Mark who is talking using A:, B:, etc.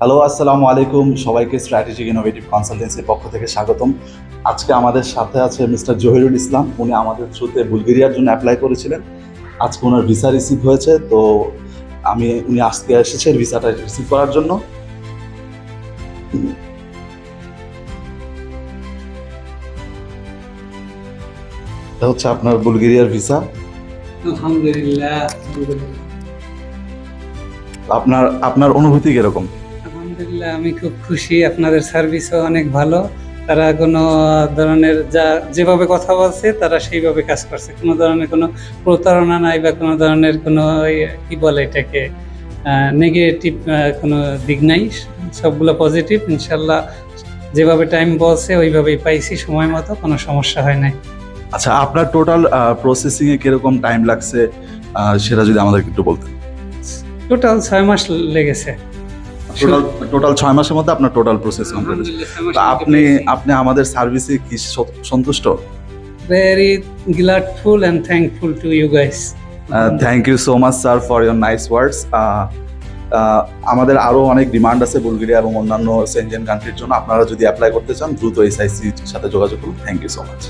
A: Hello, আসসালামু আলাইকুম। সবাইকে স্ট্র্যাটেজিক ইনোভেটিভ কনসালটেন্সির পক্ষ থেকে স্বাগতম। আজকে আমাদের সাথে আছে মিস্টার জহিরুল ইসলাম। উনি আমাদের থ্রুতে বুলগেরিয়ার জন্য অ্যাপ্লাই করেছিলেন। আজকে ওনার ভিসা রিসিভ হয়েছে, তো উনি আজকে এসেছেন ভিসাটা রিসিভ করার জন্য। এটা হচ্ছে আপনার বুলগেরিয়ার ভিসা।
B: আলহামদুলিল্লাহ।
A: আপনার আপনার অনুভূতি কিরকম?
B: আলহামদুলিল্লাহ, আমি খুব খুশি। আপনাদের সার্ভিসও অনেক ভালো। তারা কোনো ধরনের যেভাবে কথা বলছে তারা সেইভাবে কাজ করছে। কোনো ধরনের কোনো প্রতারণা নাই বা কোনো ধরনের কোনো কি বলে এটাকে নেগেটিভ কোনো দিক নাই। সবগুলো পজিটিভ। ইনশাল্লাহ যেভাবে টাইম বলছে ওইভাবেই পাইছি, সময় মতো, কোনো সমস্যা হয় নাই।
A: আচ্ছা, আপনার টোটাল প্রসেসিংয়ে কিরকম টাইম লাগছে সেটা যদি আমাদেরকে একটু বলতেন।
B: টোটাল 6 মাস লেগেছে।
A: টোটাল 6 মাসের মধ্যে আপনার টোটাল প্রসেস কমপ্লিট হয়েছে।
B: আলহামদুলিল্লাহ, 6 মাসের
A: তো
B: মধ্যে
A: আপনি
B: পেয়েছি।
A: আপনি আমাদের সার্ভিসে কি সন্তুষ্ট?
B: Very grateful and thankful to you guys.
A: Thank you so much sir for your nice words. আমাদের আরও অনেক ডিমান্ড আছে বুলগেরিয়া এবং অন্যান্য সেনজেন কান্ট্রির জন্য। আপনারা যদি অ্যাপ্লাই করতে চান দ্রুত এসআইসির সাথে যোগাযোগ করুন। Thank you so much.